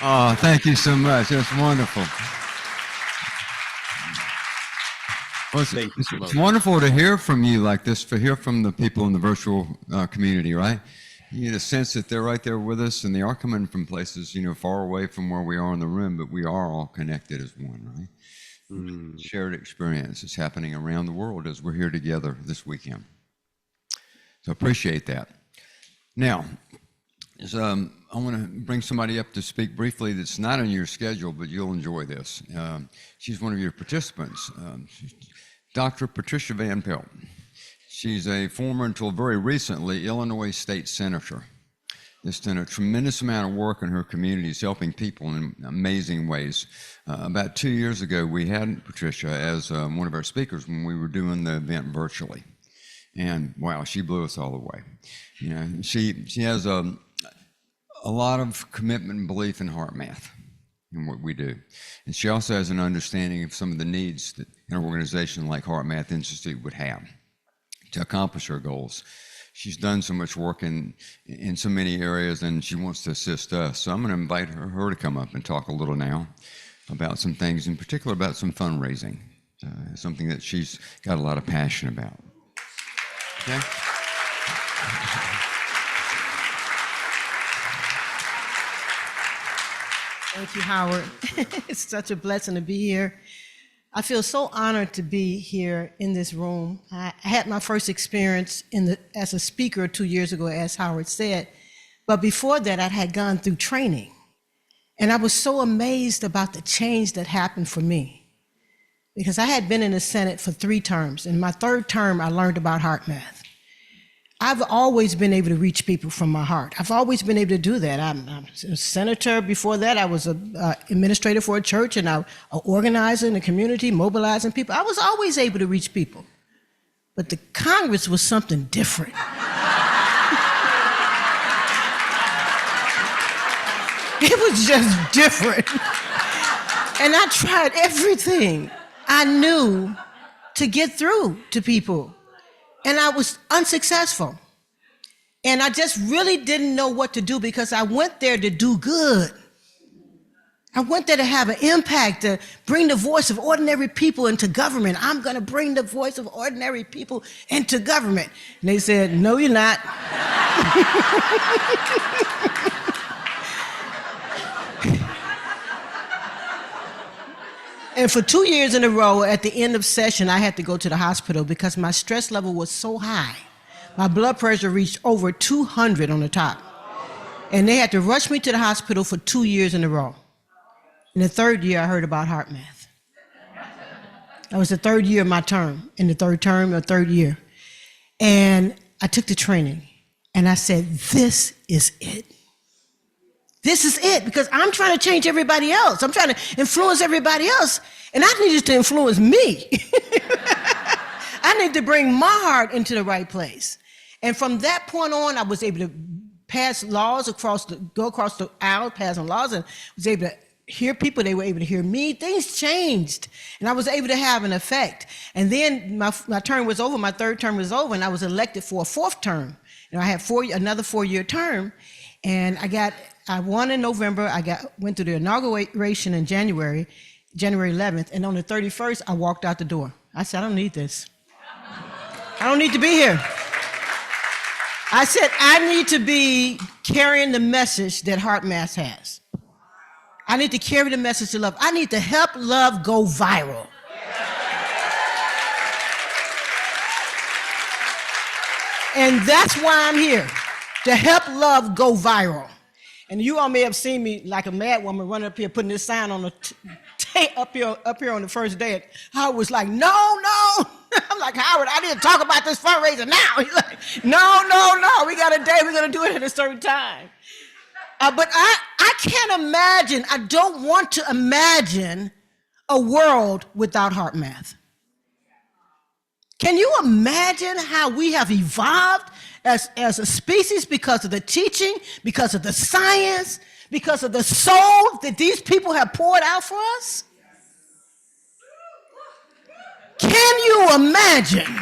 Oh, thank you so much. That's wonderful. Well, it's wonderful to hear from you like this, to hear from the people in the virtual community, right? You get a sense that they're right there with us, and they are coming from places, far away from where we are in the room, but we are all connected as one, right? Shared experience is happening around the world as we're here together this weekend. So appreciate that. Now, I want to bring somebody up to speak briefly that's not on your schedule, but you'll enjoy this. She's one of your participants, Dr. Patricia Van Pelt. She's a former, until very recently, Illinois State Senator. Has done a tremendous amount of work in her communities, helping people in amazing ways. About 2 years ago, we had Patricia as one of our speakers when we were doing the event virtually. And wow, she blew us all away. She has a lot of commitment and belief in HeartMath and what we do. And she also has an understanding of some of the needs that an organization like HeartMath Institute would have to accomplish her goals. She's done so much work in so many areas, and she wants to assist us. So I'm going to invite her to come up and talk a little now about some things, in particular about some fundraising, something that she's got a lot of passion about. Okay? Thank you, Howard. It's such a blessing to be here. I feel so honored to be here in this room. I had my first experience as a speaker 2 years ago, as Howard said. But before that, I had gone through training. And I was so amazed about the change that happened for me. Because I had been in the Senate for 3 terms. In my 3rd term, I learned about HeartMath. I've always been able to reach people from my heart. I've always been able to do that. I'm a senator. Before that, I was an administrator for a church, and an organizer in the community, mobilizing people. I was always able to reach people. But the Congress was something different. It was just different. And I tried everything I knew to get through to people. And I was unsuccessful. And I just really didn't know what to do, because I went there to do good. I went there to have an impact, to bring the voice of ordinary people into government. I'm going to bring the voice of ordinary people into government. And they said, no, you're not. And for 2 years in a row, at the end of session, I had to go to the hospital because my stress level was so high. My blood pressure reached over 200 on the top. And they had to rush me to the hospital for 2 years in a row. In the 3rd year, I heard about HeartMath. That was the 3rd year of my term, in the 3rd term or 3rd year. And I took the training, and I said, this is it. This is it, because I'm trying to change everybody else. I'm trying to influence everybody else, and I needed to influence me. I need to bring my heart into the right place. And from that point on, I was able to pass laws go across the aisle, passing laws, and was able to hear people. They were able to hear me. Things changed, and I was able to have an effect. And then my term was over, my 3rd term was over, and I was elected for a 4th term. I had another 4-year term, and I won in November. Went through the inauguration in January 11th, and on the 31st, I walked out the door. I said, I don't need this. I don't need to be here. I said, I need to be carrying the message that HeartMath has. I need to carry the message of love. I need to help love go viral. And that's why I'm here, to help love go viral. And you all may have seen me like a mad woman running up here, putting this sign on the up here on the first day. Howard was like, no. I'm like, Howard, I need to talk about this fundraiser now. He's like, no. We got a day. We're going to do it at a certain time. But I can't imagine. I don't want to imagine a world without HeartMath. Can you imagine how we have evolved as a species because of the teaching, because of the science, because of the soul that these people have poured out for us? Can you imagine?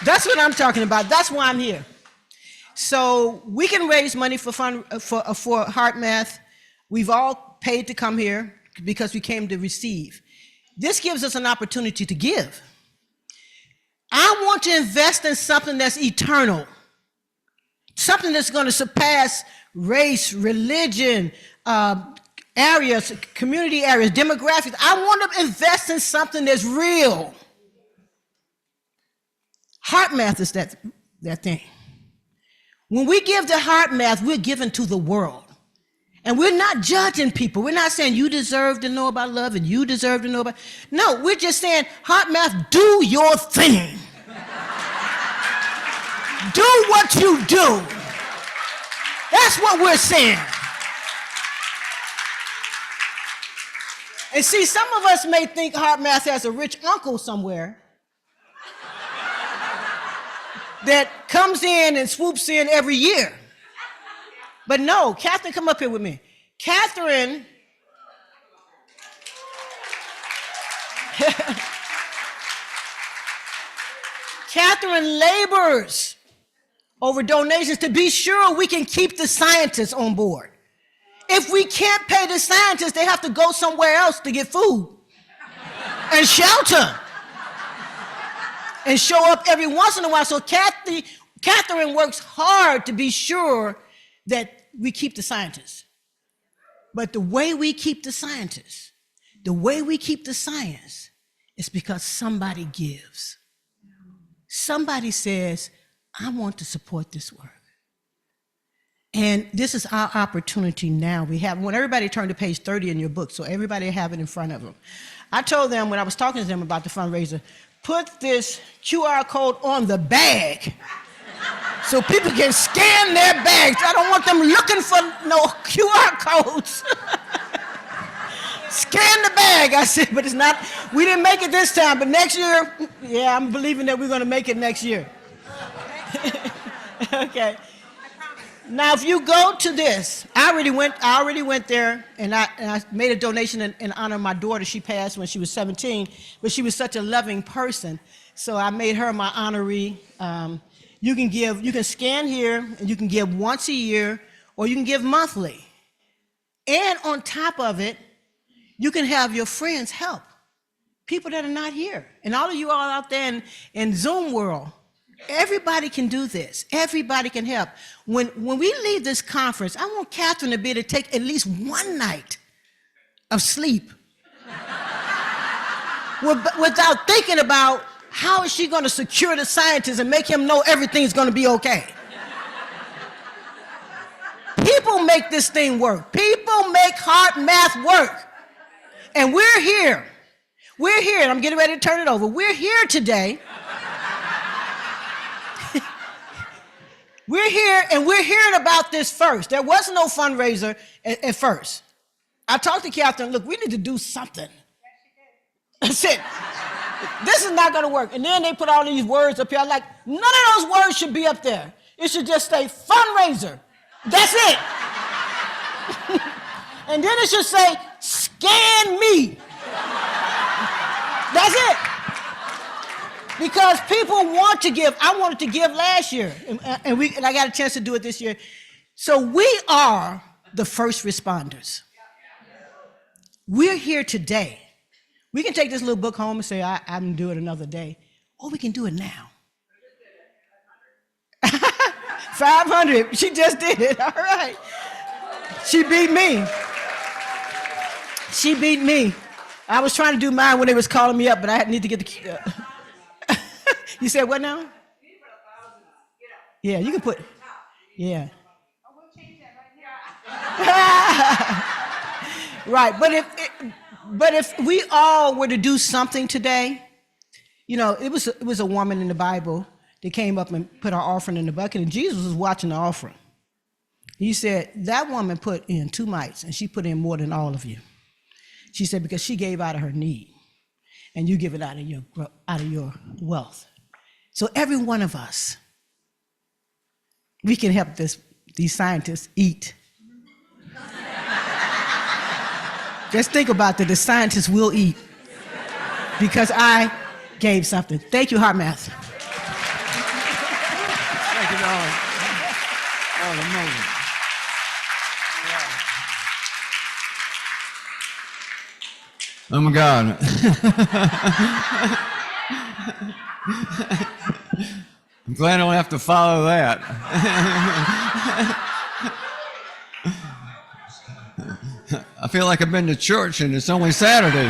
That's what I'm talking about. That's why I'm here. So we can raise money for HeartMath. We've all paid to come here because we came to receive. This gives us an opportunity to give. I want to invest in something that's eternal, something that's going to surpass race, religion, areas, community areas, demographics. I want to invest in something that's real. HeartMath is that thing. When we give to HeartMath, we're giving to the world. And we're not judging people. We're not saying you deserve to know about love and you deserve to know about. No, we're just saying, HeartMath, do your thing. Do what you do. That's what we're saying. And see, some of us may think HeartMath has a rich uncle somewhere that comes in and swoops in every year. But no, Catherine, come up here with me. Catherine labors over donations to be sure we can keep the scientists on board. If we can't pay the scientists, they have to go somewhere else to get food and shelter and show up every once in a while. So Catherine works hard to be sure that we keep the scientists. But the way we keep the scientists, the way we keep the science is because somebody gives. Somebody says, I want to support this work. And this is our opportunity now. I want everybody to turn to page 30 in your book, so everybody have it in front of them. I told them when I was talking to them about the fundraiser, put this QR code on the bag so people can scan their bags. I don't want them looking for no QR codes. Scan the bag, I said, but it's not, we didn't make it this time, but next year, yeah, I'm believing that we're going to make it next year. Okay. Now, if you go to this, I already went there, and I made a donation in honor of my daughter. She passed when she was 17, but she was such a loving person, so I made her my honoree. You can scan here, and you can give once a year, or you can give monthly. And on top of it, you can have your friends help, people that are not here. And all of you all out there in Zoom world, everybody can do this. Everybody can help. When we leave this conference, I want Catherine to be able to take at least one night of sleep without thinking about how is she going to secure the scientist and make him know everything's going to be okay. People make this thing work. People make HeartMath work. And we're here. We're here, and I'm getting ready to turn it over. We're here today. We're here, and we're hearing about this first. There was no fundraiser at first. I talked to Catherine, look, we need to do something. I said, this is not going to work. And then they put all these words up here. I'm like, none of those words should be up there. It should just say fundraiser. That's it. And then it should say, scan me. That's it. Because people want to give. I wanted to give last year, and I got a chance to do it this year. So we are the first responders. We're here today. We can take this little book home and say, I can do it another day. Or we can do it now. 500. She just did it. All right. She beat me. She beat me. I was trying to do mine when they was calling me up, but I need to get the... You said what now? Yeah, you can put... Yeah. Right, but if we all were to do something today, you know, it was a woman in the Bible that came up and put her offering in the bucket, and Jesus was watching the offering. He said, that woman put in 2 mites, and she put in more than all of you. She said, because she gave out of her need, and you give it out of your wealth. So every one of us, we can help these scientists eat. Just think about that. The scientists will eat because I gave something. Thank you, HeartMath. Thank you, Lord. That was amazing. Oh my God. I'm glad I don't have to follow that. I feel like I've been to church and it's only Saturday.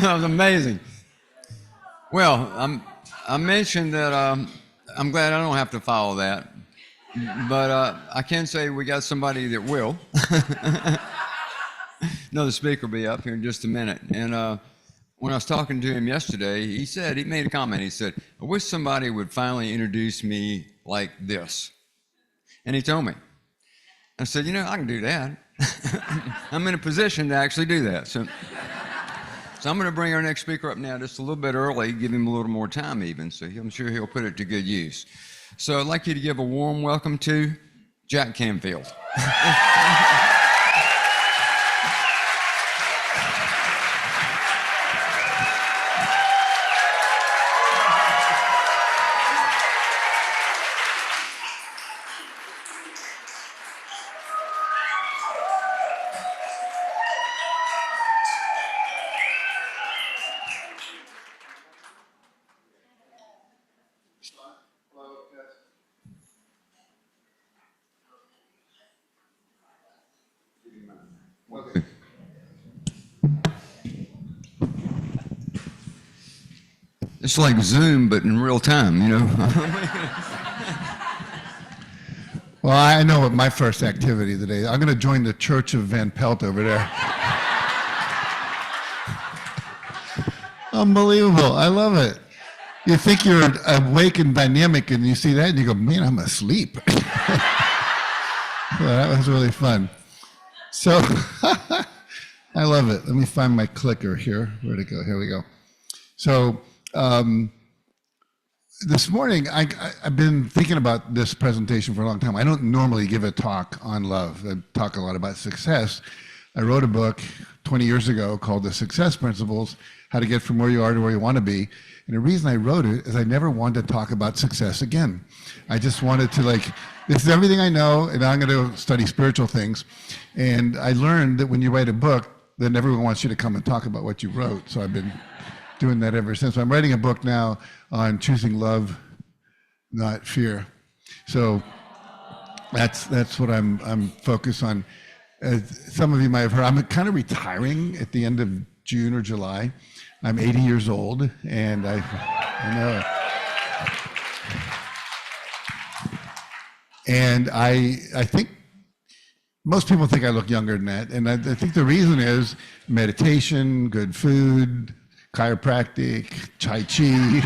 That was amazing. Well, I mentioned that I'm glad I don't have to follow that, but I can say we got somebody that will. Another speaker will be up here in just a minute. And when I was talking to him yesterday, he made a comment. He said, I wish somebody would finally introduce me like this. And he told me. I said, I can do that. I'm in a position to actually do that. So I'm going to bring our next speaker up now just a little bit early, give him a little more time even, so I'm sure he'll put it to good use. So I'd like you to give a warm welcome to Jack Canfield. It's like Zoom, but in real time, Well, I know what my first activity today. I'm going to join the Church of Van Pelt over there. Unbelievable. I love it. You think you're awake and dynamic, and you see that, and you go, man, I'm asleep. So that was really fun. So I love it. Let me find my clicker here. Where'd it go? Here we go. So this morning, I've been thinking about this presentation for a long time. I don't normally give a talk on love. I talk a lot about success. I wrote a book 20 years ago called The Success Principles, How to Get From Where You Are to Where You Want to Be. And the reason I wrote it is I never wanted to talk about success again. I just wanted to this is everything I know, and I'm going to study spiritual things. And I learned that when you write a book, then everyone wants you to come and talk about what you wrote. So I've been doing that ever since. I'm writing a book now on choosing love, not fear. So that's what I'm focused on. As some of you might have heard, I'm kind of retiring at the end of June or July. I'm 80 years old, and I know. And I think most people think I look younger than that, and I think the reason is meditation, good food, chiropractic, Tai Chi,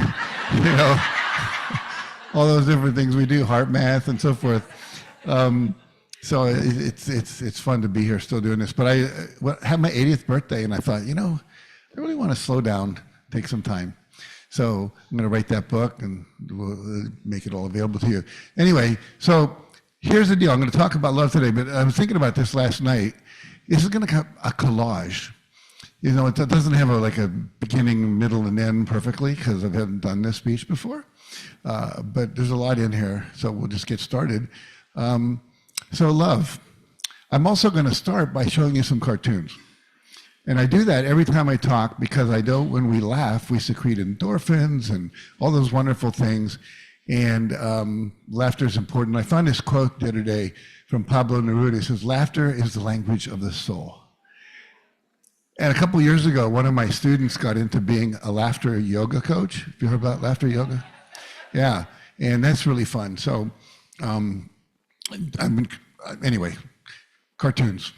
all those different things we do, HeartMath and so forth. So it's fun to be here still doing this. But I had my 80th birthday, and I thought, I really want to slow down, take some time. So I'm going to write that book, and we'll make it all available to you. Anyway, so here's the deal. I'm going to talk about love today, but I was thinking about this last night. This is going to be a collage. It doesn't have a beginning, middle, and end perfectly because I haven't done this speech before. But there's a lot in here, so we'll just get started. So love. I'm also going to start by showing you some cartoons. And I do that every time I talk because I know when we laugh, we secrete endorphins and all those wonderful things. And laughter is important. I found this quote the other day from Pablo Neruda. It says, laughter is the language of the soul. And a couple years ago, one of my students got into being a laughter yoga coach. Have you heard about laughter yoga? Yeah, and that's really fun. So anyway, cartoons.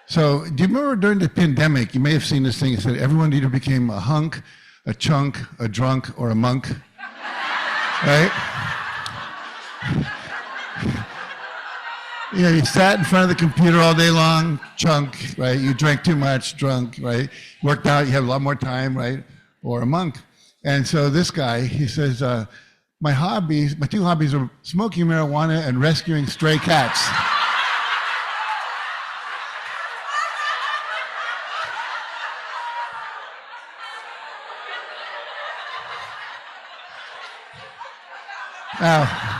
So do you remember during the pandemic, you may have seen this thing, it said everyone either became a hunk, a chunk, a drunk, or a monk, right? You sat in front of the computer all day long, chunk, right? You drank too much, drunk, right? Worked out, you had a lot more time, right? Or a monk. And so this guy, he says, my two hobbies are smoking marijuana and rescuing stray cats. Now,